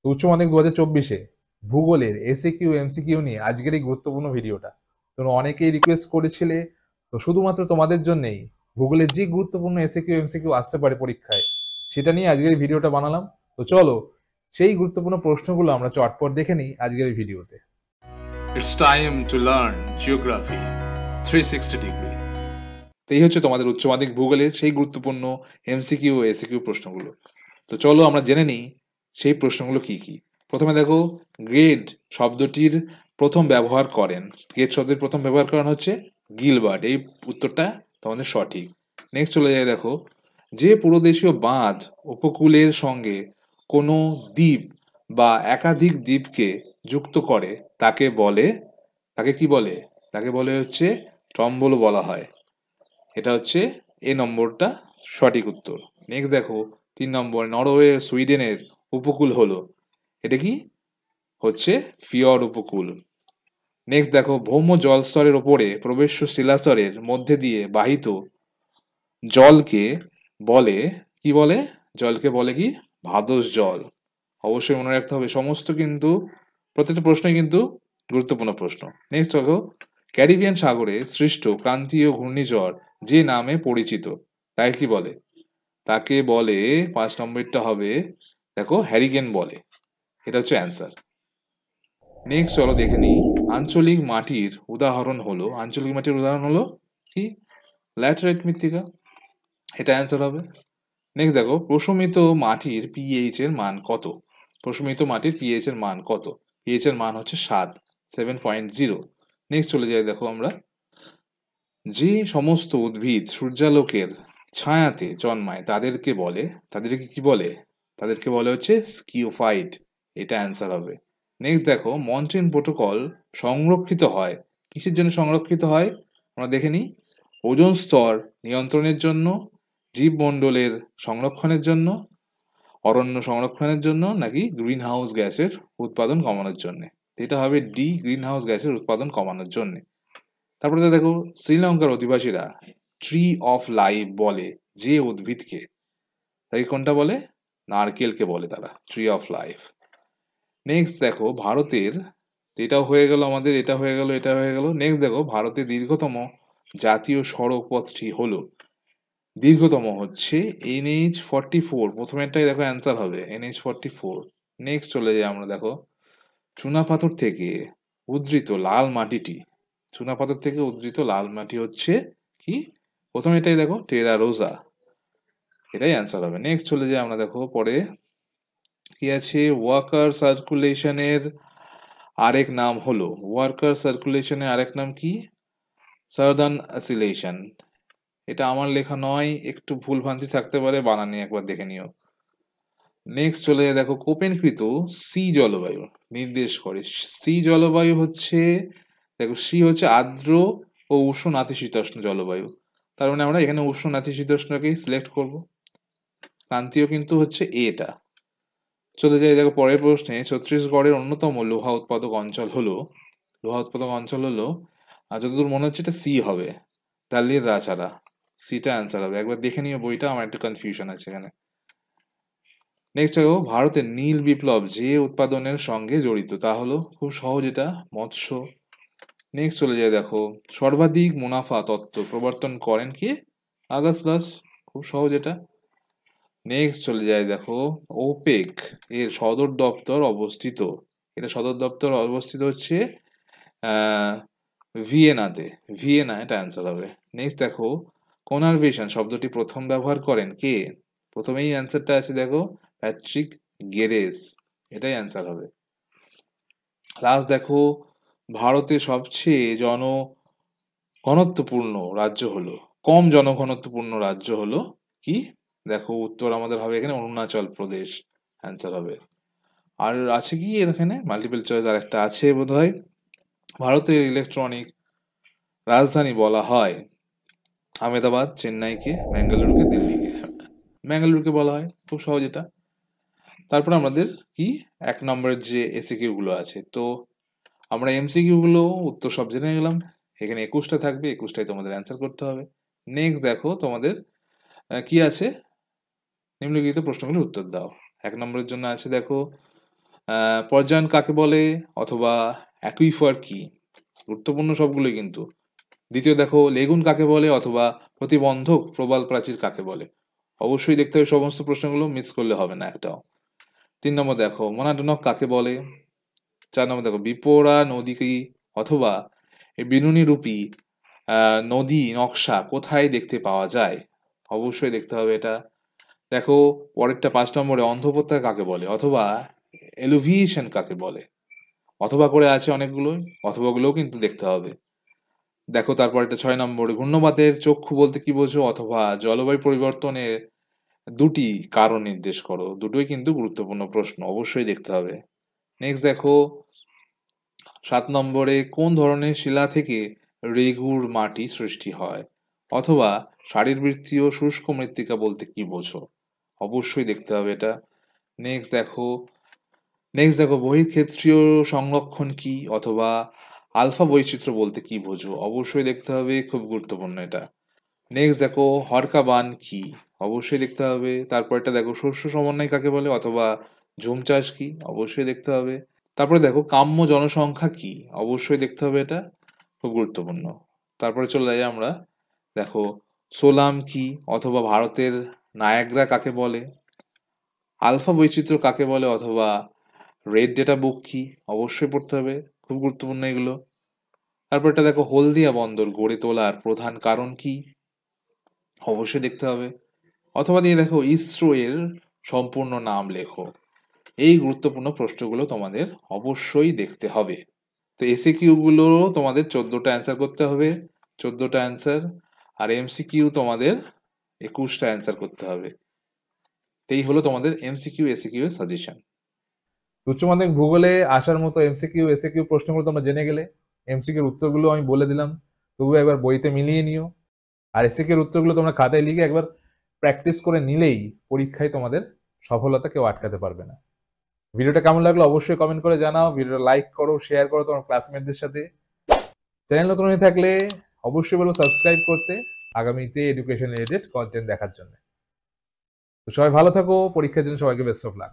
উচ্চ মাধ্যমিক 2024-এ ভূগোলের এসিকিউ এমসিকিউ নিয়ে আজকের এই গুরুত্বপূর্ণ ভিডিওটা। তোমরা অনেকেই রিকোয়েস্ট করেছিলে, তো শুধুমাত্র তোমাদের জন্যই ভূগোলের যে গুরুত্বপূর্ণ এসিকিউ এমসিকিউ আসতে পারে পরীক্ষায়, সেটা নিয়ে আজকের এই ভিডিওটা বানালাম। তো চলো সেই গুরুত্বপূর্ণ প্রশ্নগুলো আমরা চটপট দেখে নিই আজকের এই ভিডিওতে। It's time to learn geography 360 degree. তো এই হচ্ছে তোমাদের উচ্চ মাধ্যমিক ভূগোলের সেই গুরুত্বপূর্ণ এমসিকিউ ও এসিকিউ প্রশ্নগুলো। তো চলো আমরা জেনে নিই সেই প্রশ্নগুলো কি কি। প্রথমে দেখো, গ্রেড শব্দটির প্রথম ব্যবহার করেন, গ্রেড শব্দের প্রথম ব্যবহার করেন হচ্ছে গিলবার্ট। এই উত্তরটা তোমাদের সঠিক। নেক্সট চলে যায়, দেখো, যে পুরোদেশীয় বাঁধ উপকূলের সঙ্গে কোনো দ্বীপ বা একাধিক দ্বীপকে যুক্ত করে তাকে কি বলে? তাকে বলে হচ্ছে টম্বল বলা হয়। এটা হচ্ছে এ নম্বরটা সঠিক উত্তর। নেক্সট দেখো, 3 নম্বর, নরওয়ে সুইডেনের উপকূল হলো, এটা কি হচ্ছে ফিয়র উপকূল। নেক্সট দেখো, ভৌম জলস্তরের ওপরে প্রবেশ্য শিলাস্তরের মধ্যে দিয়ে বাহিত জলকে বলে কি বলে? জলকে বলে কি? ভাদস জল। অবশ্যই মনে রাখতে হবে, সমস্ত কিন্তু প্রত্যেকটা প্রশ্নই কিন্তু গুরুত্বপূর্ণ প্রশ্ন। নেক্সট দেখো, ক্যারিবিয়ান সাগরে সৃষ্ট ক্রান্তীয় ঘূর্ণিঝড় যে নামে পরিচিত তাকে কি বলে? তাকে বলে, 5 নম্বরটা হবে, দেখো, হ্যারিকেন বলে। এটা হচ্ছে অ্যান্সার। নেক্সট চলো দেখে নিই, আঞ্চলিক মাটির উদাহরণ হলো, আঞ্চলিক মাটির উদাহরণ হলো কি? ল্যাটেরাইট মৃত্তিকা। এটা অ্যান্সার হবে। নেক্সট দেখো, প্রশমিত মাটির পিএইচ এর মান কত? প্রশমিত মাটির পিএইচ এর মান কত? পিএইচ এর মান হচ্ছে 7.0। নেক্সট চলে যাই, দেখো আমরা, যে সমস্ত উদ্ভিদ সূর্যালোকের ছায়াতে জন্মায় তাদেরকে কি বলে? তাদেরকে বলে হচ্ছে স্কিওফাইট। এটা অ্যান্সার হবে। নেক্সট দেখো, মন্ট্রিল প্রোটোকল সংরক্ষিত হয় কিসের জন্য? সংরক্ষিত হয় আমরা দেখে নিই, ওজোন স্তর নিয়ন্ত্রণের জন্য, জীবমণ্ডলের সংরক্ষণের জন্য, অরণ্য সংরক্ষণের জন্য, নাকি গ্রিন হাউস গ্যাসের উৎপাদন কমানোর জন্য। এটা হবে ডি, গ্রিন হাউস গ্যাসের উৎপাদন কমানোর জন্য। তারপরে দেখো, শ্রীলঙ্কার অধিবাসীরা ট্রি অফ লাইফ বলে যে উদ্ভিদকে, তাই কোনটা বলে? নারকেলকে বলে তারা ট্রি অফ লাইফ। নেক্সট দেখো, ভারতের, এটাও হয়ে গেল আমাদের, এটা হয়ে গেল, এটা হয়ে গেল। নেক্সট দেখো, ভারতের দীর্ঘতম জাতীয় সড়ক পথটি হলো, দীর্ঘতম হচ্ছে NH44। প্রথমেরটাই দেখো অ্যান্সার হবে NH44। নেক্সট চলে যাই আমরা, দেখো, চুনাপাথর থেকে উদ্ধৃত লাল মাটিটি, চুনাপাথর থেকে উদ্ধৃত লাল মাটি হচ্ছে কি? প্রথম এটাই দেখো, টেরা রোজা। এটাই অ্যান্সার হবে। নেক্সট চলে যাই আমরা, দেখো পরে কি আছে, ওয়াকার সার্কুলেশনের আরেক নাম হলো, ওয়াকার সার্কুলেশনের আরেক নাম কি? Southern acceleration. এটা আমার লেখা নয়, একটু ভুলভ্রান্তি থাকতে পারে, বানানি একবার দেখে নিও। নেক্সট চলে যায়, দেখো, কোপেনকৃত সি জলবায়ু নির্দেশ করে। সি জলবায়ু হচ্ছে, দেখো, সি হচ্ছে আর্দ্র ও উষ্ণ নাতিশীতোষ্ণ জলবায়ু। তার মানে আমরা এখানে উষ্ণ নাতিশীতোষ্ণকেই সিলেক্ট করব। ক্রান্তীয় কিন্তু হচ্ছে এটা। চলে যাই, দেখো, পরের প্রশ্নে, ছত্তিশগড়ের অন্যতম লোহা উৎপাদক অঞ্চল হলো, লোহা উৎপাদক অঞ্চল হলো, আর যতদূর মনে হচ্ছে এটা সি হবে, দালির রাছাড়া। সিটা অ্যান্সার হবে। একবার দেখে নিও বইটা, আমার একটু কনফিউশন আছে এখানে। নেক্সট হলো, ভারতের নীল বিপ্লব যে উৎপাদনের সঙ্গে জড়িত তা হলো, খুব সহজ এটা, মৎস্য। নেক্সট চলে যায়, দেখো, সর্বাধিক মুনাফা তত্ত্ব প্রবর্তন করেন কি? আগাস্টাস। খুব সহজ এটা। নেক্সট চলে যায়, দেখো, ওপেক এর সদর দপ্তর অবস্থিত, এটা সদর দপ্তর অবস্থিত হচ্ছে ভিয়েনাতে। ভিয়েনা, এটা অ্যান্সার হবে। নেক্সট দেখো, কনজারভেশন শব্দটি প্রথম ব্যবহার করেন কে? প্রথমেই অ্যান্সারটা আছে, দেখো, প্যাট্রিক গেরেস। এটাই অ্যান্সার হবে। লাস্ট দেখো, ভারতের সবচেয়ে জনঘনত্বপূর্ণ রাজ্য হলো, কম জনঘনত্বপূর্ণ রাজ্য হলো কি? দেখো, উত্তর আমাদের হবে এখানে অরুণাচল প্রদেশ। অ্যান্সার হবে। আর আছে কি এখানে মাল্টিপল চয়েস? আর একটা আছে বোধহয়, ভারতের ইলেকট্রনিক রাজধানী বলা হয় আহমেদাবাদ, চেন্নাইকে, বেঙ্গালুরুকে, দিল্লিকে। বেঙ্গালুরুকে বলা হয়, খুব সহজ এটা। তারপর আমাদের কি 1 নম্বরের যে এসিকিউ গুলো আছে, তো আমরা এমসিকিউ গুলো উত্তর সব জেনে গেলাম। এখানে 21টা থাকবে, 21টাই তোমাদের অ্যান্সার করতে হবে। নেক্সট দেখো, তোমাদের কি আছে, নিম্নলিখিত প্রশ্নগুলোর উত্তর দাও। 1 নম্বরের জন্য আছে, দেখো, পর্যায়ন কাকে বলে অথবা অ্যাকুইফার কি, গুরুত্বপূর্ণ সবগুলোই কিন্তু। দ্বিতীয় দেখো লেগুন কাকে বলে অথবা প্রতিবন্ধক প্রবাল প্রাচীর কাকে বলে, অবশ্যই দেখতে হবে সমস্ত প্রশ্নগুলো, মিস করলে হবে না একটাও। 3 নম্বর দেখো মনাডনক কাকে বলে। 4 নম্বর দেখো বিপরা নদী কি অথবা এই বিনুনি রূপী নদী নকশা কোথায় দেখতে পাওয়া যায়, অবশ্যই দেখতে হবে এটা। দেখো পরেরটা 5 নম্বরে অন্ধপ্রত্যয় কাকে বলে অথবা এলুভিয়েশন কাকে বলে, অথবা করে আছে অনেকগুলোই, অথবাগুলোও কিন্তু দেখতে হবে। দেখো তারপর একটা 6 নম্বরে ঘূর্ণবাতের চক্ষু বলতে কি বোঝো অথবা জলবায়ু পরিবর্তনের দুটি কারণ নির্দেশ করো, দুটোই কিন্তু গুরুত্বপূর্ণ প্রশ্ন, অবশ্যই দেখতে হবে। নেক্সট দেখো 7 নম্বরে কোন ধরনের শিলা থেকে রেগুর মাটি সৃষ্টি হয় অথবা শারীরবৃত্তীয় শুষ্ক মৃত্তিকা বলতে কি বোঝো, অবশ্যই দেখতে হবে এটা। নেক্সট দেখো বহির্ক্ষেত্রীয় সংরক্ষণ কি অথবা আলফা বৈচিত্র্য বলতে কি বোঝো, অবশ্যই দেখতে হবে, খুব গুরুত্বপূর্ণ এটা। নেক্সট দেখো হরকা বান কি, অবশ্যই দেখতে হবে। তারপর এটা দেখো শস্য সমন্বয় কাকে বলে অথবা ঝুম চাষ কি, অবশ্যই দেখতে হবে। তারপরে দেখো কাম্য জনসংখ্যা কি, অবশ্যই দেখতে হবে, এটা খুব গুরুত্বপূর্ণ। তারপরে চলে যাই আমরা, দেখো সোলাম কি অথবা ভারতের নায়াগ্রা কাকে বলে, আলফা বৈচিত্র্য কাকে বলে অথবা রেড ডেটা বুক কি, অবশ্যই পড়তে হবে, খুব গুরুত্বপূর্ণ এগুলো। তারপর এটা দেখো হলদিয়া বন্দর গড়ে তোলার প্রধান কারণ কি, অবশ্যই দেখতে হবে। অথবা দিয়ে দেখো ইসরো এর সম্পূর্ণ নাম লেখো। এই গুরুত্বপূর্ণ প্রশ্নগুলো তোমাদের অবশ্যই দেখতে হবে। তো এসিকিউ গুলো তোমাদের 14টা অ্যান্সার করতে হবে, 14টা অ্যান্সার, আর এমসিকিউ তোমাদের 21টা অ্যান্সার করতে হবে। এই হলো তোমাদের এমসিকিউ এসিকিউ এর সাজেশন। উচ্চ মাধ্যমিক ভূগোলে আসার মতো এমসিকিউ এসিকিউ প্রশ্নগুলো তোমরা জেনে গেলে, এমসিকিউর উত্তরগুলো আমি বলে দিলাম, তবু একবার বইতে মিলিয়ে নিও। আর এসিকিউর উত্তরগুলো তোমরা খাতায় লিখে একবার প্র্যাকটিস করে নিলেই পরীক্ষায় তোমাদের সফলতা কেউ আটকাতে পারবে না। ভিডিওটা কেমন লাগলো অবশ্যই কমেন্ট করে জানাও, ভিডিওটা লাইক করো, শেয়ার করো তোমার ক্লাসমেটদের সাথে। চ্যানেল নতুন হয়ে থাকলে অবশ্যই বলো সাবস্ক্রাইব করতে আগামীতে এডুকেশন রিলেটেড কন্টেন্ট দেখার জন্য। তো সবাই ভালো থাকো, পরীক্ষার জন্য সবাইকে বেস্ট অফ লাক।